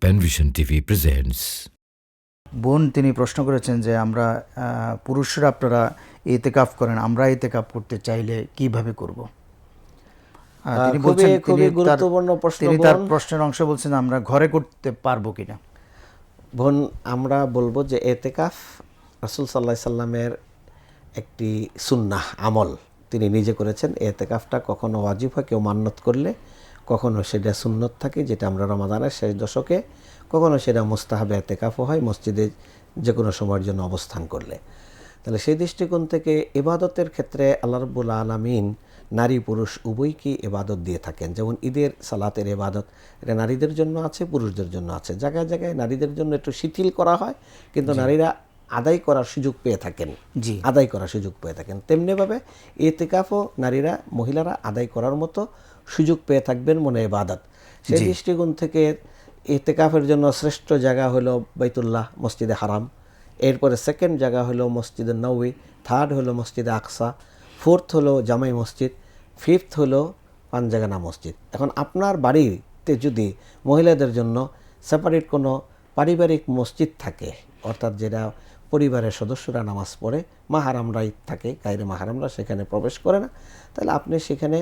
পেনভিশন TV presents. বোন তিনি প্রশ্ন করেছেন যে আমরা পুরুষরা আপনারা ইতিকাফ করেন, আমরা ইতিকাফ করতে চাইলে কিভাবে করব? তিনি বলছেন খুবই গুরুত্বপূর্ণ প্রশ্ন। তিনি তার প্রশ্নের অংশ বলছেন আমরা ঘরে করতে পারবো কিনা। বোন, আমরা বলবো যে এতেকাফ রাসূল সাল্লাল্লাহু আলাইহি সাল্লামের একটি সুন্নাহ আমল, তিনি নিজে করেছেন। এতেকাফটা কখনো ওয়াজিব হয় কেউ মান্নত করলে, কখনো সেটা সুন্নত থাকে যেটা আমরা রমাদানের শেষ দশকে, কখনো সেটা মুস্তাহাবে এতেকাফও হয় মসজিদে যে কোনো সময়ের জন্য অবস্থান করলে। তাহলে সেই দৃষ্টিকোণ থেকে ইবাদতের ক্ষেত্রে আল্লাহ রাব্বুল আলামিন নারী পুরুষ উভয়কেই ইবাদত দিয়ে থাকেন। যেমন ঈদের সালাতের ইবাদত, এটা নারীদের জন্য আছে, পুরুষদের জন্য আছে। জায়গায় জায়গায় নারীদের জন্য একটু শিথিল করা হয়, কিন্তু নারীরা আদায় করার সুযোগ পেয়ে থাকেন, আদায় করার সুযোগ পেয়ে থাকেন। তেমনিভাবে ইতিকাফও নারীরা মহিলারা আদায় করার মতো সুযোগ পেয়ে থাকবেন মনে ইবাদত। সেই দৃষ্টিকোণ থেকে ইতিকাফের জন্য শ্রেষ্ঠ জায়গা হলো বাইতুল্লাহ, মসজিদে হারাম। এরপরে সেকেন্ড জায়গা হলো মসজিদে নববী, থার্ড হলো মসজিদে আকসা, ফোর্থ হলো জামাই মসজিদ, ফিফথ হলো পাঞ্জাগানা মসজিদ। এখন আপনার বাড়িতে যদি মহিলাদের জন্য সেপারেট কোনো পারিবারিক মসজিদ থাকে, অর্থাৎ যেটা পরিবারের সদস্যরা নামাজ পড়ে, মাহারামরাই থাকে, গায়রে মাহারামরা সেখানে প্রবেশ করে না, তাহলে আপনি সেখানে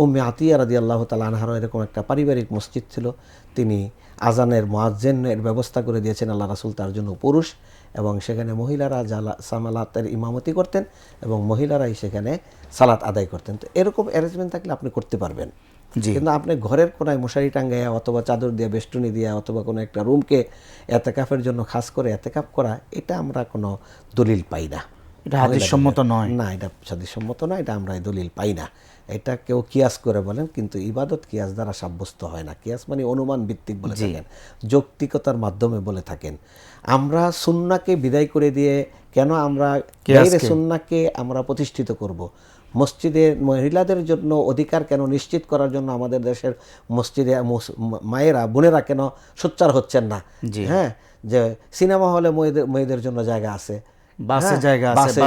উম্মে আতিয়া রাদিয়াল্লাহু তাআলা আনহার এরকম একটা পারিবারিক মসজিদ ছিল, তিনি আজানের মুয়াজ্জিনের ব্যবস্থা করে দিয়েছেন আল্লাহ রাসূল তার জন্য পুরুষ, এবং সেখানে মহিলারা সালাতের ইমামতি করতেন এবং মহিলারাই সেখানে সালাত আদায় করতেন। তো এরকম অ্যারেঞ্জমেন্ট থাকলে আপনি করতে পারবেন। কিন্তু আপনি ঘরের কোনায় মশারি টাঙ্গাইয়া অথবা চাদর দিয়ে বেষ্টনী দিয়া অথবা কোনো একটা রুমকে এতেকাফের জন্য খাস করে এতেকাফ করা, এটা আমরা কোনো দলিল পাই না। এটা হাদিসসম্মত নয়। না, এটা হাদিসসম্মত নয়, এটা আমরা দলিল পাই না। এটা কেউ কিয়াস করে বলেন, কিন্তু ইবাদত কিয়াস দ্বারা সাব্যস্ত হয় না। কিয়াস মানে অনুমান ভিত্তিক বলে থাকেন, যৌক্তিকতার মাধ্যমে বলে থাকেন। আমরা সুন্নাহকে বিদায় করে দিয়ে কেন আমরা গায়রে সুন্নাহকে আমরা প্রতিষ্ঠিত করব? মসজিদে মহিলাদের জন্য অধিকার কেন নিশ্চিত করার জন্য আমাদের দেশের মসজিদে মায়েরা বোনেরা কেন সোচ্চার হচ্ছেন না? হ্যাঁ, যে সিনেমা হলে মেয়েদের জন্য জায়গা আছে, বাসে জায়গা আছে,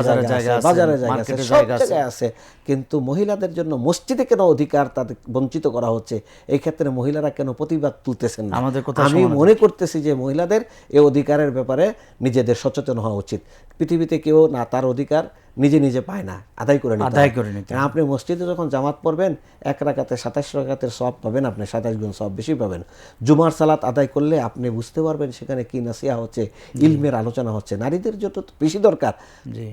বাজারে জায়গা আছে, সব জায়গায় আছে, কিন্তু মহিলাদের জন্য মসজিদে কেন অধিকার তাদের বঞ্চিত করা হচ্ছে? এই ক্ষেত্রে মহিলারা কেন প্রতিবাদ তুলতেছেন না? আমি মনে করতেছি যে মহিলাদের এই অধিকারের ব্যাপারে নিজেদের সচেতন হওয়া উচিত। পৃথিবীতে কেউ না তার অধিকার নিজে নিজে পায় না, আদায় করে নিতে। আপনি মসজিদে যখন জামাত পড়বেন, এক রাকাতে 27 রাকাতের সওয়াব পাবেন, আপনি 27 গুণ সওয়াব বেশি পাবেন। জুমার সালাত আদায় করলে আপনি বুঝতে পারবেন সেখানে কি নাসিহা হচ্ছে, ইলমের আলোচনা হচ্ছে। নারীদের যত বেশি দরকার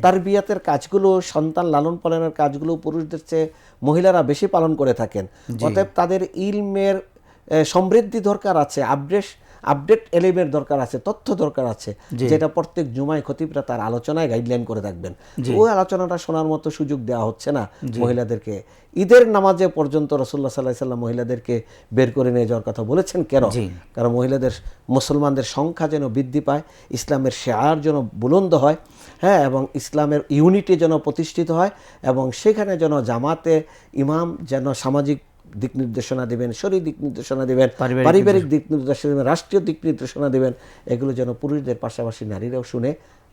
তারবিয়াতের কাজগুলো, সন্তান লালন পালনের কাজগুলো পুরুষদের চেয়ে মহিলারা বেশি পালন করে থাকেন। অতএব তাদের ইলমের সমৃদ্ধি দরকার আছে, আপডেট এলিমের দরকার আছে, তথ্য দরকার আছে, যেটা প্রত্যেক জুমায় খতিবরা তার আলোচনায় গাইডলাইন করে থাকবেন। ওই আলোচনাটা শোনার মতো সুযোগ দেওয়া হচ্ছে না মহিলাদেরকে। ঈদের নামাজে পর্যন্ত রাসূলুল্লাহ সাল্লাল্লাহু আলাইহি সাল্লাম মহিলাদেরকে বের করে নিয়ে যাওয়ার কথা বলেছেন। কেন? কারণ মহিলাদের, মুসলমানদের সংখ্যা যেন বৃদ্ধি পায়, ইসলামের শেয়ার যেন বুলন্দ হয়, হ্যাঁ, এবং ইসলামের ইউনিটি যেন প্রতিষ্ঠিত হয়, এবং সেখানে যেন জামাতে ইমাম যেন সামাজিক দিক নির্দেশনা দেবেন, শরীর দিক নির্দেশনা দেবেন, পারিবারিক দিক নির্দেশনা দেবেন, রাষ্ট্রীয় দিক নির্দেশনা দেবেন। এগুলো যেন পুরুষদের পাশাপাশি নারীরাও শুনে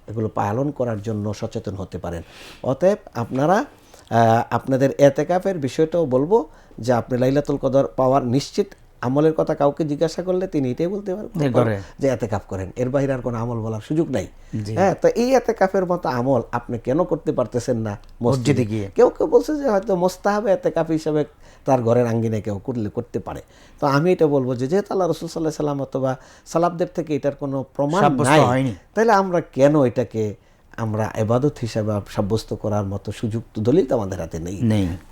এগুলো পালন করার জন্য সচেতন হতে পারেন। অতএব আপনারা আপনাদের এতেকাফের বিষয়টাও বলবো যে আপনি লাইলাতুল কদর পাওয়ার নিশ্চিত আমলের কথা কাউকে জিজ্ঞাসা করলে তিনি এটাই বলতে পারবেন যে এতেকাফ করেন, এর বাইরে আর কোনো আমল বলার সুযোগ নাই। হ্যাঁ, তো এই এতেকাফের মতো আমল আপনি কেন করতে পারতেছেন না মসজিদে গিয়ে? কেউ কেউ বলছে যে হয়তো মুস্তাহাবে এতেকাফ হিসাবে তার ঘরের আঙ্গিনায় কেউ করতে পারে। তো আমি এটা বলবো যে যেহেতু আল্লাহ রাসূল সাল্লাল্লাহু আলাইহি সাল্লাম অথবা সালাফদের থেকে এটার কোনো প্রমাণ নাই, তাহলে আমরা কেন এটাকে আমরা ইবাদত হিসাবে সাব্যস্ত করার মতো সুযোগ তো দলিল তো আমাদের হাতে নেই।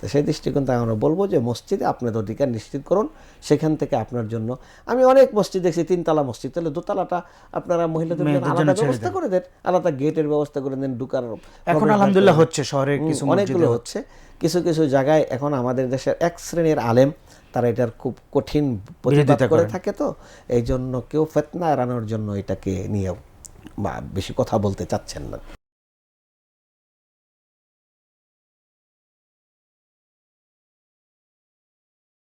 তো সেই দৃষ্টিকোণ থেকে আমরা বলবো যে মসজিদে আপনাদের অধিকার নিশ্চিত করুন, সেখান থেকে আপনার জন্য। আমি অনেক মসজিদ দেখছি 3 তলা মসজিদ, তাহলে 2 তলাটা আপনারা মহিলাদের জন্য আলাদা ব্যবস্থা করে দেন, আলাদা গেটের ব্যবস্থা করে দেন ঢুকার। এখন আলহামদুলিল্লাহ হচ্ছে, শহরে কিছু অনেকগুলো হচ্ছে, কিছু কিছু জায়গায় এখন আমাদের দেশের এক শ্রেণীর আলেম তারা এটার খুব কঠিন প্রতিবাদ করে থাকে। তো এই জন্য কেউ ফিতনা এড়ানোর জন্য এটাকে নিয়ে বেশি কথা বলতে চাচ্ছেন না।